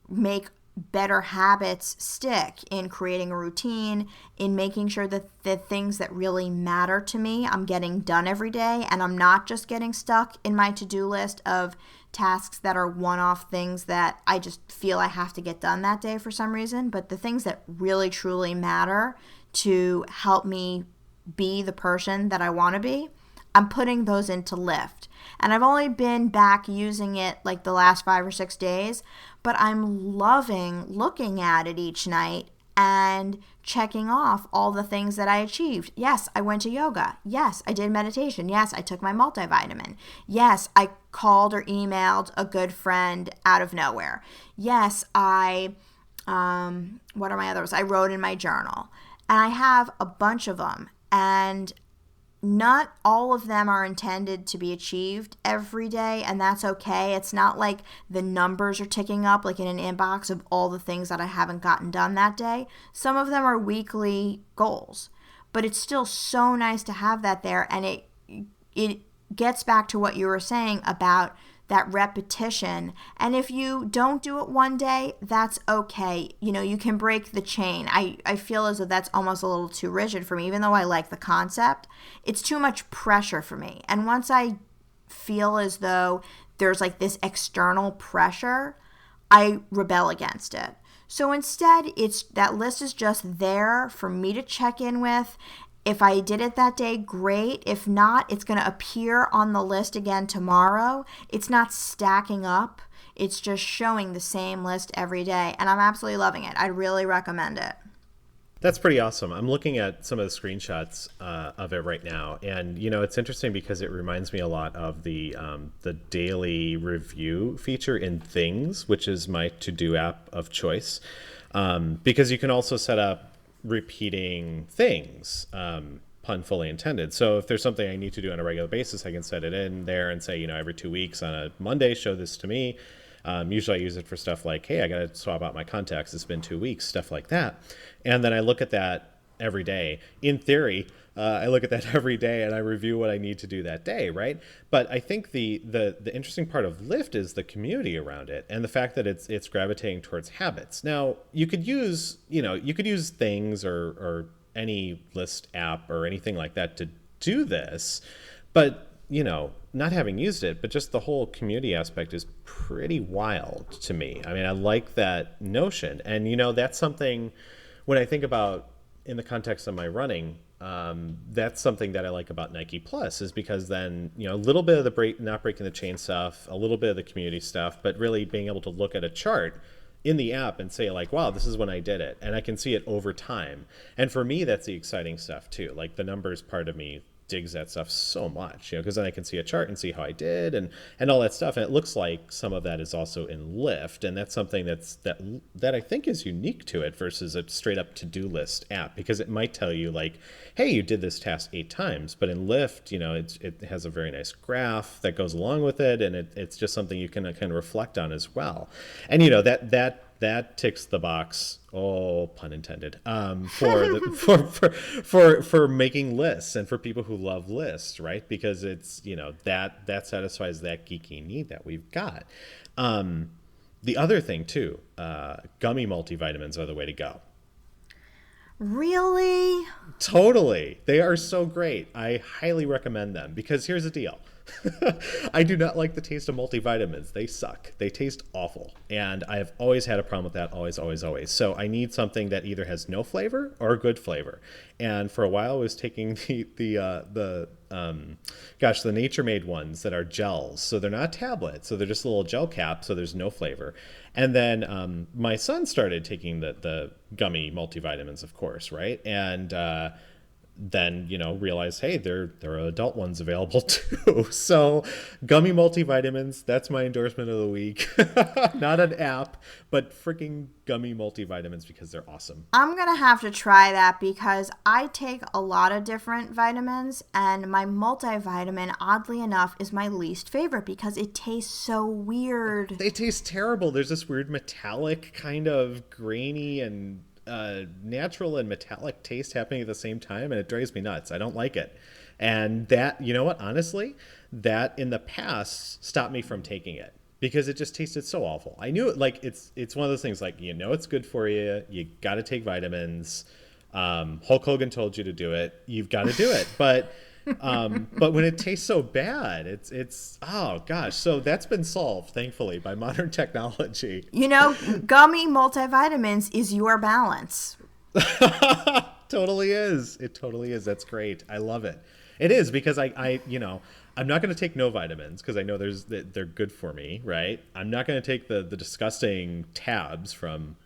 make better habits stick, in creating a routine, in making sure that the things that really matter to me I'm getting done every day, and I'm not just getting stuck in my to-do list of tasks that are one-off things that I just feel I have to get done that day for some reason, but the things that really truly matter to help me be the person that I want to be, I'm putting those into Lyft. And I've only been back using it like the last 5 or 6 days, but I'm loving looking at it each night and checking off all the things that I achieved. Yes, I went to yoga. Yes, I did meditation. Yes, I took my multivitamin. Yes, I called or emailed a good friend out of nowhere. Yes, what are my others? I wrote in my journal. And I have a bunch of them. And not all of them are intended to be achieved every day, and that's okay. It's not like the numbers are ticking up like in an inbox of all the things that I haven't gotten done that day. Some of them are weekly goals, but it's still so nice to have that there, and it gets back to what you were saying about that repetition. And if you don't do it one day, that's okay. You can break the chain. I feel as though that's almost a little too rigid for me, even though I like the concept. It's too much pressure for me. And once I feel as though there's like this external pressure, I rebel against it. So instead, that list is just there for me to check in with. If I did it that day, great. If not, it's going to appear on the list again tomorrow. It's not stacking up. It's just showing the same list every day. And I'm absolutely loving it. I really recommend it. That's pretty awesome. I'm looking at some of the screenshots of it right now. And, it's interesting because it reminds me a lot of the daily review feature in Things, which is my to-do app of choice. Because you can also set up repeating things, pun fully intended. So if there's something I need to do on a regular basis, I can set it in there and say, every 2 weeks on a Monday, show this to me. Usually I use it for stuff like, hey, I got to swap out my contacts. It's been 2 weeks, stuff like that. And then I look at that every day. In theory, I look at that every day and I review what I need to do that day, right? But I think the interesting part of Lyft is the community around it and the fact that it's gravitating towards habits. Now, you could use Things or any list app or anything like that to do this, but not having used it, but just the whole community aspect is pretty wild to me. I mean, I like that notion, and that's something when I think about in the context of my running. That's something that I like about Nike Plus, is because then, a little bit of the not breaking the chain stuff, a little bit of the community stuff, but really being able to look at a chart in the app and say like, wow, this is when I did it. And I can see it over time. And for me, that's the exciting stuff too. Like the numbers part of me digs that stuff so much, because then I can see a chart and see how I did and all that stuff. And it looks like some of that is also in Lyft, and that's something that I think is unique to it versus a straight up to-do list app, because it might tell you like, hey, you did this task 8 times, but in Lyft, it has a very nice graph that goes along with it, and it's just something you can kind of reflect on as well. And that ticks the box, oh, pun intended, for making lists and for people who love lists, right? Because it's that satisfies that geeky need that we've got. The other thing too, gummy multivitamins are the way to go. Really? Totally, they are so great. I highly recommend them because here's the deal. I do not like the taste of multivitamins. They suck. They taste awful. And I have always had a problem with that. Always, always, always. So I need something that either has no flavor or a good flavor. And for a while I was taking the gosh, the Nature Made ones that are gels. So they're not tablets. So they're just a little gel cap. So there's no flavor. And then my son started taking the gummy multivitamins, of course, right? And then realized, hey, there are adult ones available too. So gummy multivitamins, that's my endorsement of the week. Not an app, but freaking gummy multivitamins, because they're awesome. I'm going to have to try that because I take a lot of different vitamins, and my multivitamin, oddly enough, is my least favorite because it tastes so weird. They taste terrible. There's this weird metallic kind of grainy and natural and metallic taste happening at the same time, and it drives me nuts. I don't like it. And that, you know what, honestly, that in the past stopped me from taking it because it just tasted so awful. I knew it, like it's one of those things, like, it's good for you. You got to take vitamins. Hulk Hogan told you to do it. You've got to do it. But when it tastes so bad, it's oh gosh. So that's been solved, thankfully, by modern technology. Gummy multivitamins is your balance. Totally is. It totally is. That's great. I love it. It is, because I'm not going to take no vitamins because I know they're good for me, right? I'm not going to take the disgusting tabs from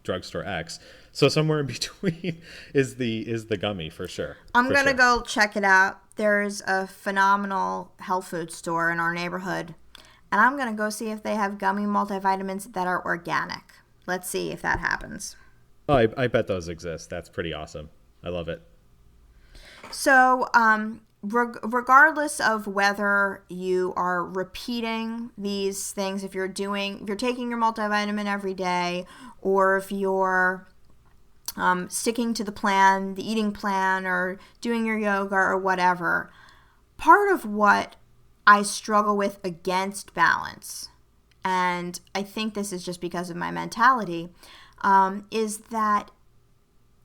drugstore X. So somewhere in between is the gummy, for sure. I'm going to go check it out. There's a phenomenal health food store in our neighborhood, and I'm going to go see if they have gummy multivitamins that are organic. Let's see if that happens. Oh, I bet those exist. That's pretty awesome. I love it. So, regardless of whether you are repeating these things, if you're taking your multivitamin every day, or if you're sticking to the plan, the eating plan, or doing your yoga or whatever, part of what I struggle with against balance, and I think this is just because of my mentality, is that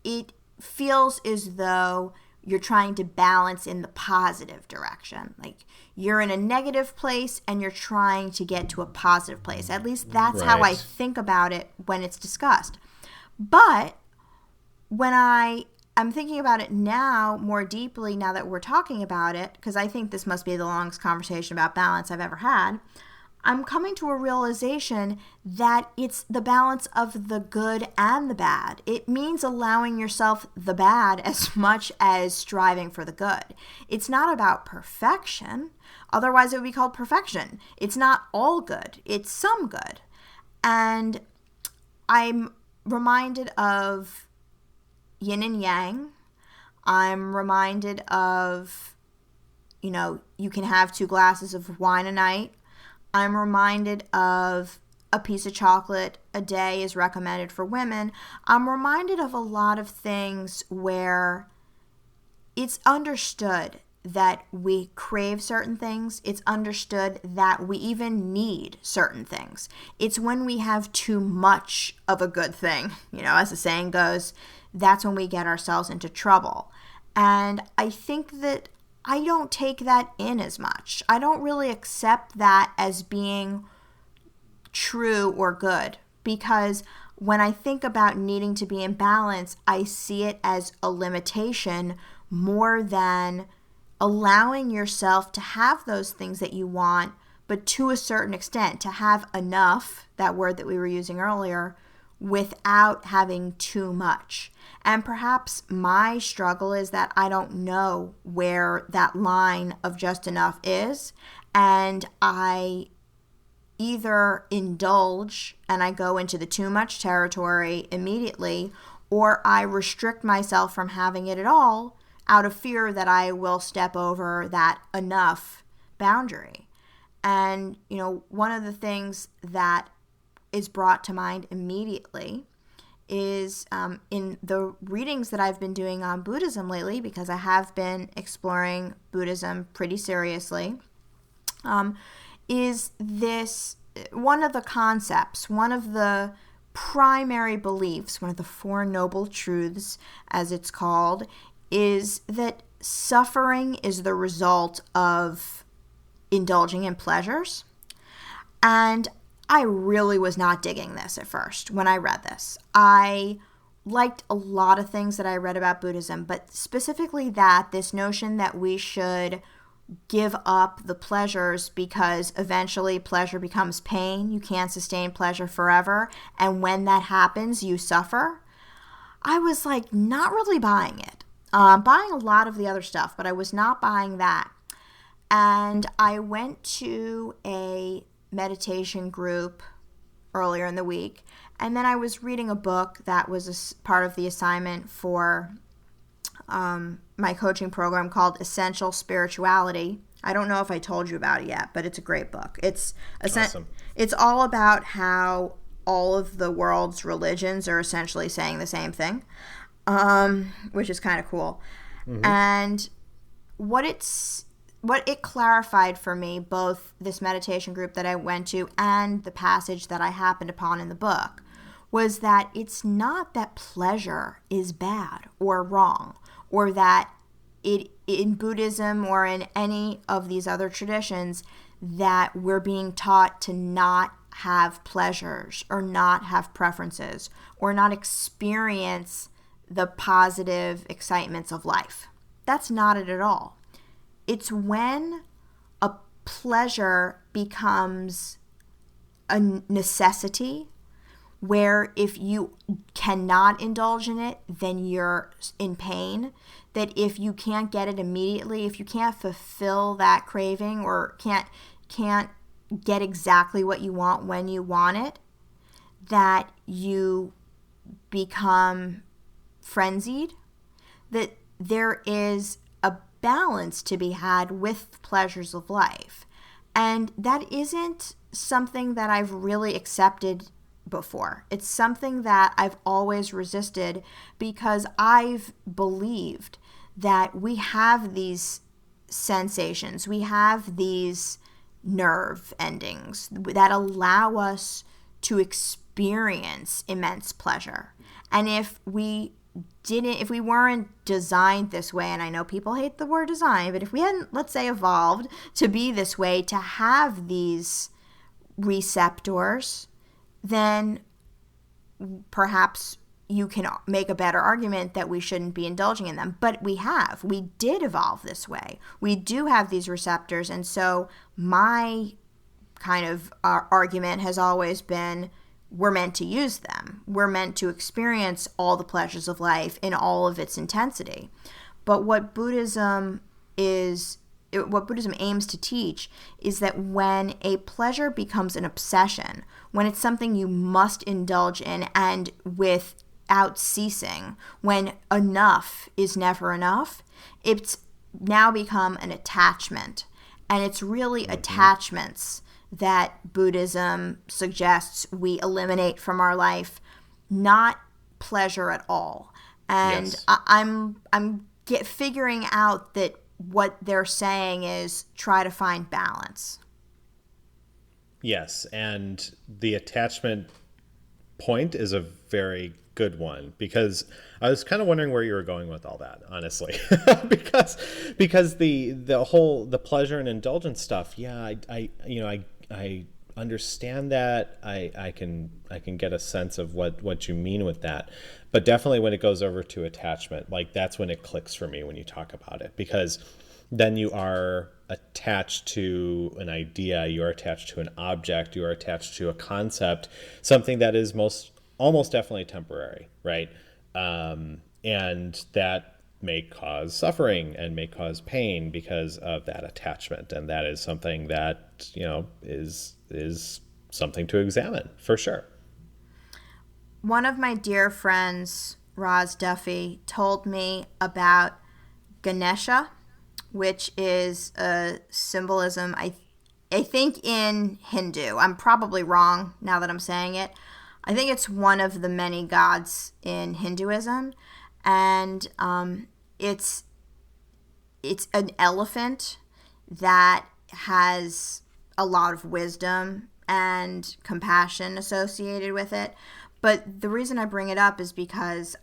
it feels as though you're trying to balance in the positive direction. Like you're in a negative place and you're trying to get to a positive place. At least that's how I think about it when it's discussed. But when I'm thinking about it now more deeply, now that we're talking about it, because I think this must be the longest conversation about balance I've ever had, I'm coming to a realization that it's the balance of the good and the bad. It means allowing yourself the bad as much as striving for the good. It's not about perfection. Otherwise, it would be called perfection. It's not all good. It's some good. And I'm reminded of yin and yang. I'm reminded of, you can have 2 glasses of wine a night. I'm reminded of a piece of chocolate a day is recommended for women. I'm reminded of a lot of things where it's understood that we crave certain things. It's understood that we even need certain things. It's when we have too much of a good thing, as the saying goes, that's when we get ourselves into trouble. And I think that I don't take that in as much. I don't really accept that as being true or good, because when I think about needing to be in balance, I see it as a limitation more than allowing yourself to have those things that you want, but to a certain extent, to have enough, that word that we were using earlier, without having too much. And perhaps my struggle is that I don't know where that line of just enough is, and I either indulge and I go into the too much territory immediately, or I restrict myself from having it at all out of fear that I will step over that enough boundary. And, one of the things that is brought to mind immediately is in the readings that I've been doing on Buddhism lately, because I have been exploring Buddhism pretty seriously, is this one of the concepts, one of the primary beliefs, one of the 4 noble truths, as it's called, is that suffering is the result of indulging in pleasures. And I really was not digging this at first when I read this. I liked a lot of things that I read about Buddhism, but specifically that this notion that we should give up the pleasures because eventually pleasure becomes pain. You can't sustain pleasure forever. And when that happens, you suffer. I was like, not really buying it. Buying a lot of the other stuff, but I was not buying that. And I went to a meditation group earlier in the week, and then I was reading a book that was part of the assignment for my coaching program called Essential Spirituality. I don't know if I told you about it yet, but it's a great book. It's Awesome. It's all about how all of the world's religions are essentially saying the same thing, which is kind of cool. And what it clarified for me, both this meditation group that I went to and the passage that I happened upon in the book, was that it's not that pleasure is bad or wrong, or that it in Buddhism or in any of these other traditions that we're being taught to not have pleasures or not have preferences or not experience the positive excitements of life. That's not it at all. It's when a pleasure becomes a necessity, where if you cannot indulge in it, then you're in pain. That if you can't get it immediately, if you can't fulfill that craving or can't get exactly what you want when you want it, that you become frenzied. That there is a balance to be had with the pleasures of life. And that isn't something that I've really accepted before. It's something that I've always resisted because I've believed that we have these sensations, we have these nerve endings that allow us to experience immense pleasure. And if we weren't designed this way, and I know people hate the word design, but if we hadn't, let's say, evolved to be this way, to have these receptors, then perhaps you can make a better argument that we shouldn't be indulging in them. But we did evolve this way. We do have these receptors. And so my kind of argument has always been, we're meant to use them. We're meant to experience all the pleasures of life in all of its intensity. But what Buddhism aims to teach is that when a pleasure becomes an obsession, when it's something you must indulge in and without ceasing, when enough is never enough, it's now become an attachment. And it's really attachments that Buddhism suggests we eliminate from our life, not pleasure at all. And Yes. I'm figuring out that what they're saying is try to find balance. Yes, and the attachment point is a very good one, because I was kind of wondering where you were going with all that, honestly. because the pleasure and indulgence stuff, yeah, I understand that. I can get a sense of what you mean with that. But definitely when it goes over to attachment, like that's when it clicks for me when you talk about it, because then you are attached to an idea, you are attached to an object, you are attached to a concept, something that is almost definitely temporary, right? And that may cause suffering and may cause pain because of that attachment. And that is something that, is something to examine for sure. One of my dear friends, Roz Duffy, told me about Ganesha, which is a symbolism, I think, in Hindu. I'm probably wrong now that I'm saying it. I think it's one of the many gods in Hinduism, and it's an elephant that has a lot of wisdom and compassion associated with it. But the reason I bring it up is because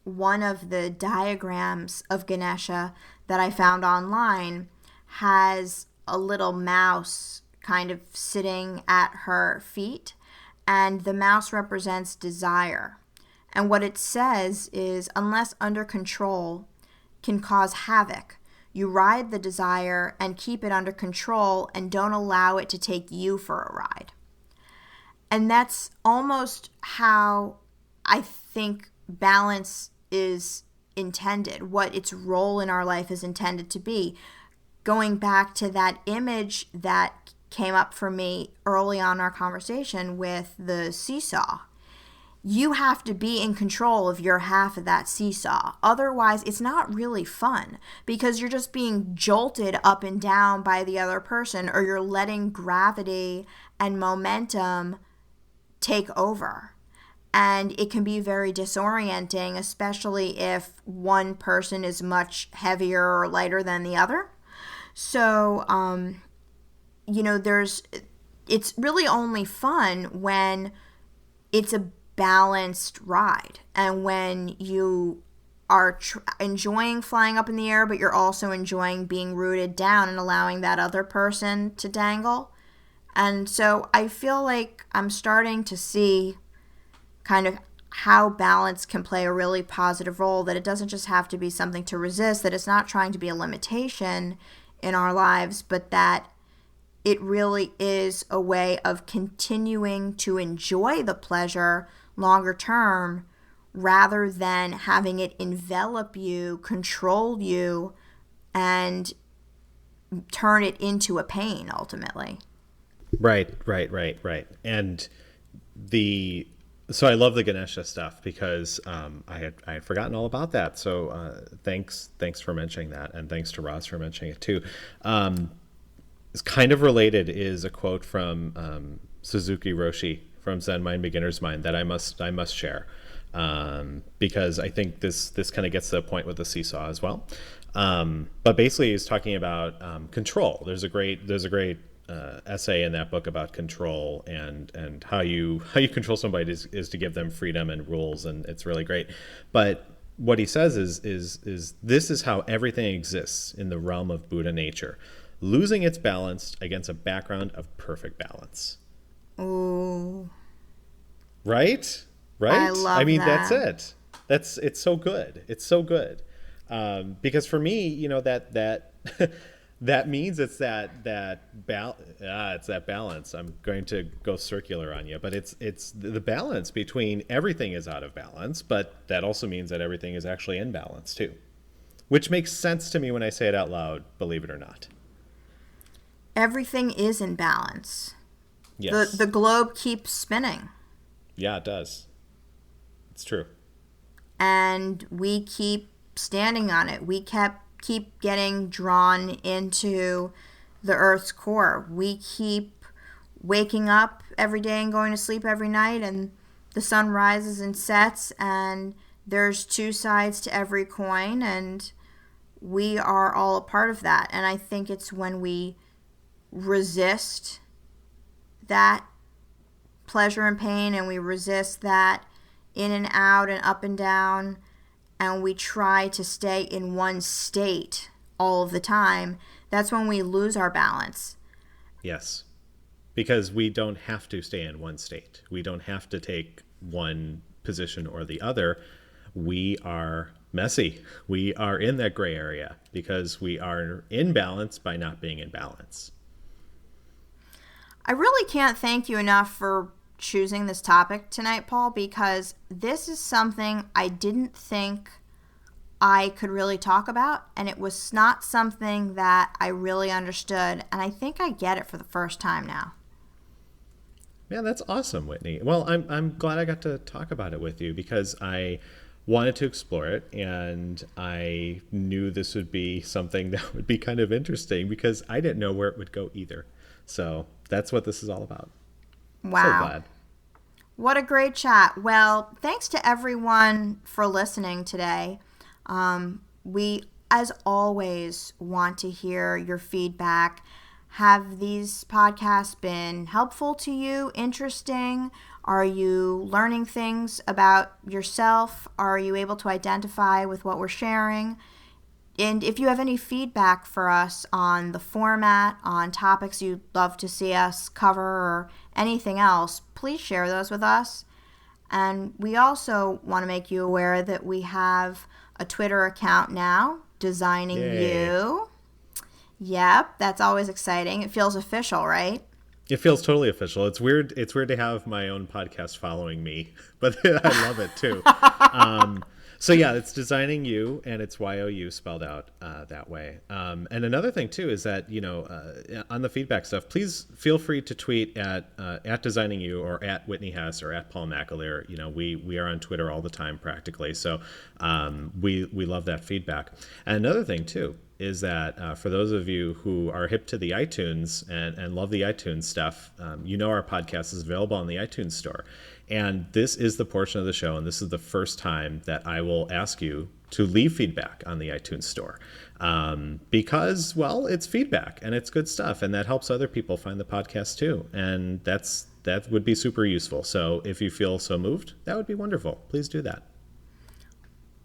one of the diagrams of Ganesha that I found online has a little mouse kind of sitting at her feet, and the mouse represents desire. And what it says is, unless under control, can cause havoc. You ride the desire and keep it under control and don't allow it to take you for a ride. And that's almost how I think balance is intended, what its role in our life is intended to be. Going back to that image that came up for me early on in our conversation with the seesaw. You have to be in control of your half of that seesaw. Otherwise, it's not really fun because you're just being jolted up and down by the other person, or you're letting gravity and momentum take over. And it can be very disorienting, especially if one person is much heavier or lighter than the other. So, it's really only fun when it's a balanced ride, and when you are enjoying flying up in the air, but you're also enjoying being rooted down and allowing that other person to dangle. And so I feel like I'm starting to see kind of how balance can play a really positive role, that it doesn't just have to be something to resist, that it's not trying to be a limitation in our lives, but that it really is a way of continuing to enjoy the pleasure longer term, rather than having it envelop you, control you, and turn it into a pain ultimately. Right. And so I love the Ganesha stuff because I had forgotten all about that. So thanks for mentioning that, and thanks to Ross for mentioning it too. It's kind of related is a quote from Suzuki Roshi from Zen Mind Beginner's Mind that I must share, because I think this kind of gets to the point with the seesaw as well. But basically, he's talking about control. There's a great essay in that book about control, and how you control somebody is to give them freedom and rules, and it's really great. But what he says is this is how everything exists in the realm of Buddha nature, losing its balance against a background of perfect balance. Ooh. Right? I love that. That's it. It's so good. It's so good. Because for me, that that means it's that balance. I'm going to go circular on you, but it's the balance between everything is out of balance, but that also means that everything is actually in balance too, which makes sense to me when I say it out loud, believe it or not. Everything is in balance. Yes. The globe keeps spinning. Yeah, it does. It's true. And we keep standing on it. We keep getting drawn into the Earth's core. We keep waking up every day and going to sleep every night, and the sun rises and sets, and there's two sides to every coin, and we are all a part of that. And I think it's when we resist that pleasure and pain, and we resist that in and out and up and down, and we try to stay in one state all of the time, that's when we lose our balance. Yes. Because we don't have to stay in one state. We don't have to take one position or the other. We are messy. We are in that gray area because we are in balance by not being in balance. I really can't thank you enough for choosing this topic tonight, Paul, because this is something I didn't think I could really talk about, and it was not something that I really understood, and I think I get it for the first time now. Yeah, that's awesome, Whitney. Well, I'm glad I got to talk about it with you because I wanted to explore it, and I knew this would be something that would be kind of interesting because I didn't know where it would go either. So that's what this is all about. Wow. So glad. What a great chat. Well, thanks to everyone for listening today. We, as always, want to hear your feedback. Have these podcasts been helpful to you, interesting? Are you learning things about yourself? Are you able to identify with what we're sharing? And if you have any feedback for us on the format, on topics you'd love to see us cover, or anything else, please share those with us. And we also want to make you aware that we have a Twitter account now, Designing Yay. You. Yep, that's always exciting. It feels official, right? It feels totally official. It's weird. It's weird to have my own podcast following me, but I love it too. So yeah, it's Designing You, and it's YOU spelled out that way. And another thing too is that on the feedback stuff, please feel free to tweet at Designing You or at Whitney Hess or at Paul McAleer. We are on Twitter all the time practically, so we love that feedback. And another thing too is that for those of you who are hip to the iTunes and love the iTunes stuff, our podcast is available on the iTunes store. And this is the portion of the show, and this is the first time that I will ask you to leave feedback on the iTunes store. Because, well, it's feedback, and it's good stuff, and that helps other people find the podcast too. And that would be super useful. So if you feel so moved, that would be wonderful. Please do that.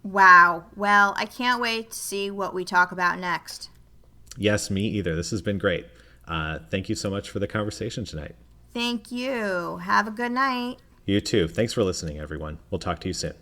Wow. Well, I can't wait to see what we talk about next. Yes, me either. This has been great. Thank you so much for the conversation tonight. Thank you. Have a good night. You too. Thanks for listening, everyone. We'll talk to you soon.